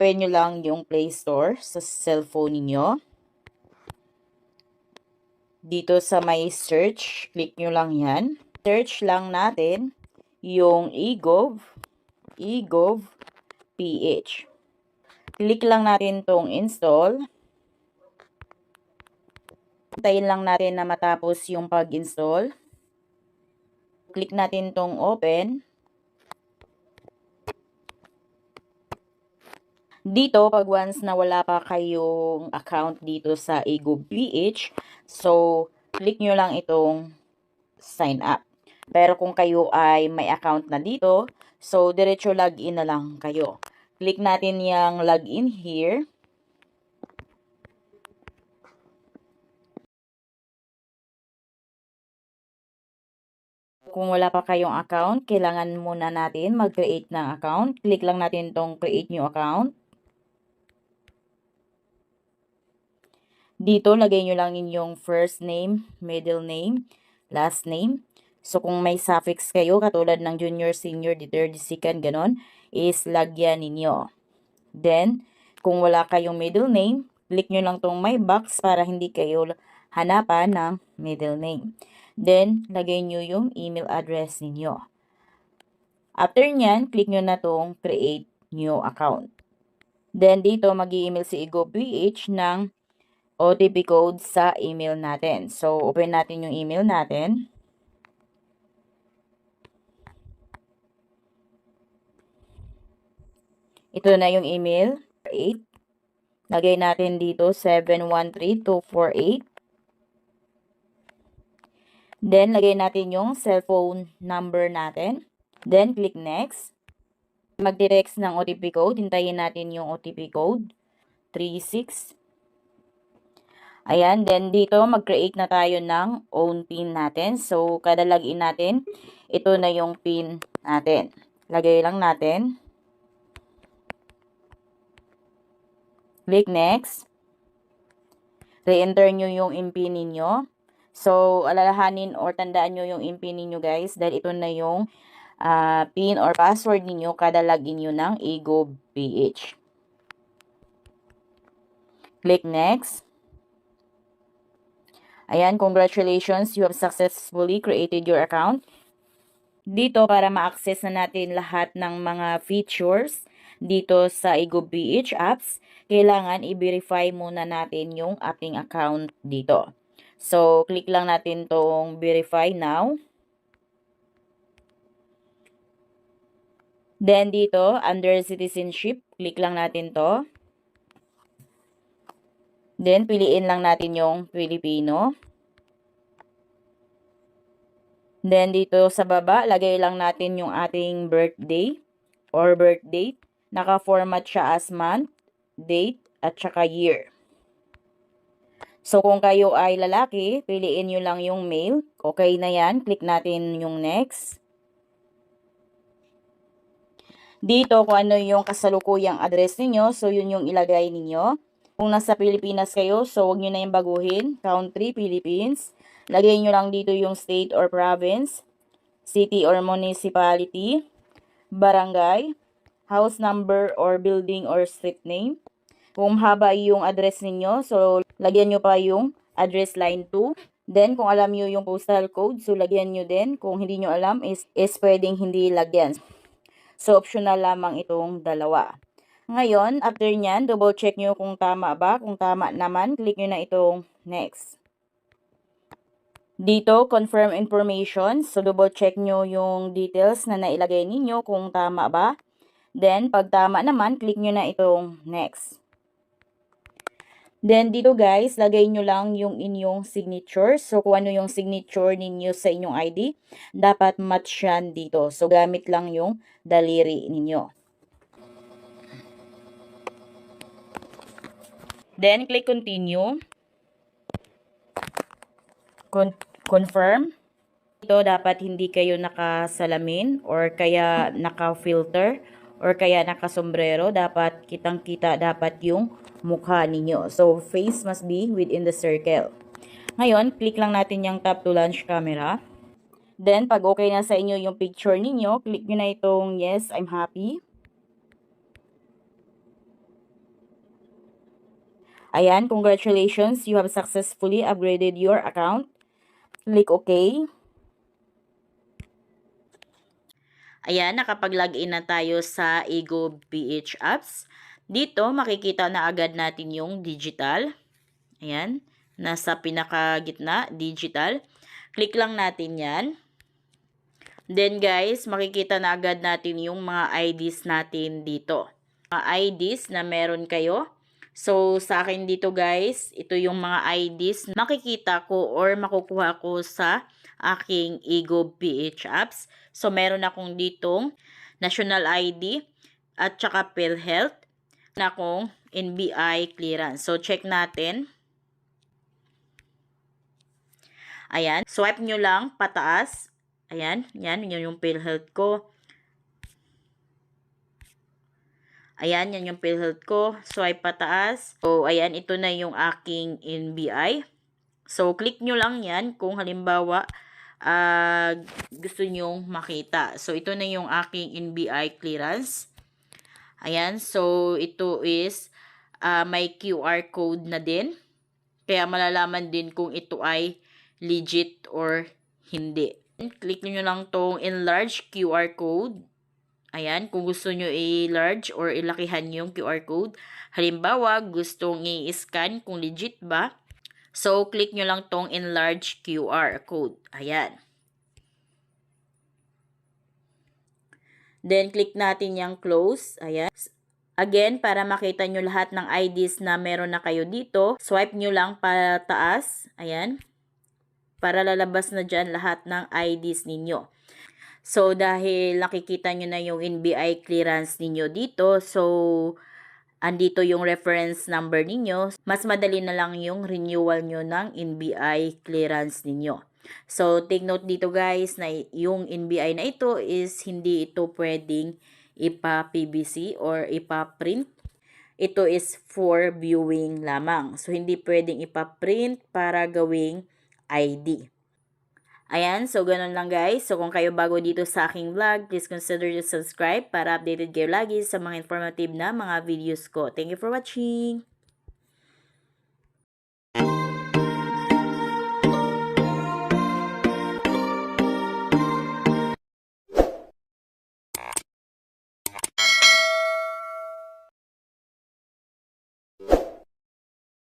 open nyo lang yung Play Store sa cellphone niyo. Dito sa may search, click nyo lang yan. Search lang natin yung eGov.ph. Click lang natin tong install. Hintayin lang natin na matapos yung pag-install. Click natin tong open. Dito, pag once na wala pa kayong account dito sa eGov.ph, so, click nyo lang itong sign up. Pero kung kayo ay may account na dito, so, diretso login na lang kayo. Click natin yung login here. Kung wala pa kayong account, kailangan muna natin mag-create ng account. Click lang natin tong create new account. Dito, lagay nyo lang inyong first name, middle name, last name. So, kung may suffix kayo, katulad ng junior, senior, third, second, ganon, is lagyan ninyo. Then, kung wala kayong middle name, click nyo lang tong my box para hindi kayo hanapan ng middle name. Then, lagay nyo yung email address ninyo. After nyan, click nyo na tong create new account. Then, dito, mag-i-email si eGov.ph ng OTP code sa email natin. So, open natin yung email natin. Ito na yung email. 8. Lagay natin dito 713248. Then, lagay natin yung cellphone number natin. Then, click next. Mag-text ng OTP code. Hintayin natin yung OTP code. 36. Ayan, then dito mag-create na tayo ng own PIN natin. So, kada login natin, ito na yung PIN natin. Lagay lang natin. Click next. Re-enter nyo yung PIN ninyo. So, alalahanin or tandaan nyo yung PIN ninyo guys, dahil ito na yung PIN or password ninyo kada login nyo ng eGov.ph. Click next. Ayan, congratulations, you have successfully created your account. Dito, para ma-access na natin lahat ng mga features dito sa eGov.ph apps, kailangan i-verify muna natin yung ating account dito. So, click lang natin tong verify now. Then, dito, under citizenship, click lang natin to. Then, piliin lang natin yung Filipino. Then, dito sa baba, lagay lang natin yung ating birthday or birth date. Naka-format siya as month, date, at saka year. So, kung kayo ay lalaki, piliin nyo lang yung male. Okay na yan. Click natin yung next. Dito, kung ano yung kasalukuyang address ninyo, so yun yung ilagay ninyo. Kung nasa Pilipinas kayo, so huwag nyo na yung baguhin. Country, Philippines. Lagay nyo lang dito yung state or province, city or municipality, barangay, house number or building or street name. Kung haba yung address ninyo, so lagyan nyo pa yung address line 2. Then, kung alam nyo yung postal code, so lagyan nyo din. Kung hindi nyo alam, is pwedeng hindi lagyan. So, optional lamang itong dalawa. Ngayon, after nyan, double check nyo kung tama ba. Kung tama naman, click nyo na itong next. Dito, confirm information. So, double check nyo yung details na nailagay ninyo kung tama ba. Then, pag tama naman, click nyo na itong next. Then, dito guys, lagay nyo lang yung inyong signature. So, kung ano yung signature ninyo sa inyong ID, dapat match yan dito. So, gamit lang yung daliri ninyo. Then, click continue. Confirm. Ito, dapat hindi kayo nakasalamin or kaya naka-filter or kaya nakasombrero. Dapat kitang-kita dapat yung mukha ninyo. So, face must be within the circle. Ngayon, click lang natin yung tap to launch camera. Then, pag okay na sa inyo yung picture ninyo, click nyo na itong yes, I'm happy. Ayan, congratulations, you have successfully upgraded your account. Click OK. Ayan, nakapag-login na tayo sa Ego PH Apps. Dito, makikita na agad natin yung digital. Ayan, nasa pinakagitna, digital. Click lang natin yan. Then guys, makikita na agad natin yung mga IDs natin dito. Mga IDs na meron kayo. So, sa akin dito guys, ito yung mga IDs makikita ko or makukuha ko sa aking Ego PH Apps. So, meron akong ditong National ID at saka PhilHealth. Na akong NBI clearance. So, check natin. Ayan, swipe nyo lang pataas. Ayan, yan yung PhilHealth ko. Ayan, yan yung PhilHealth ko. Swipe pataas. So, ayan, ito na yung aking NBI. So, click nyo lang yan kung halimbawa gusto nyong makita. So, ito na yung aking NBI clearance. Ayan, so ito is may QR code na din. Kaya malalaman din kung ito ay legit or hindi. Click nyo lang tong enlarge QR code. Ayan, kung gusto nyo i-large or ilakihan yung QR code. Halimbawa, gustong i-scan kung legit ba. So, click nyo lang tong enlarge QR code. Ayan. Then, click natin yung close. Ayan. Again, para makita nyo lahat ng IDs na meron na kayo dito, swipe nyo lang pataas. Ayan. Para lalabas na dyan lahat ng IDs ninyo. So, dahil nakikita nyo na yung NBI clearance ninyo dito, so, andito yung reference number ninyo, mas madali na lang yung renewal nyo ng NBI clearance ninyo. So, take note dito guys na yung NBI na ito is hindi ito pwedeng ipa-PVC or ipa-print. Ito is for viewing lamang. So, hindi pwedeng ipa-print para gawing ID. Ayan, so ganun lang guys. So kung kayo bago dito sa aking vlog, please consider to subscribe para updated kayo lagi sa mga informative na mga videos ko. Thank you for watching!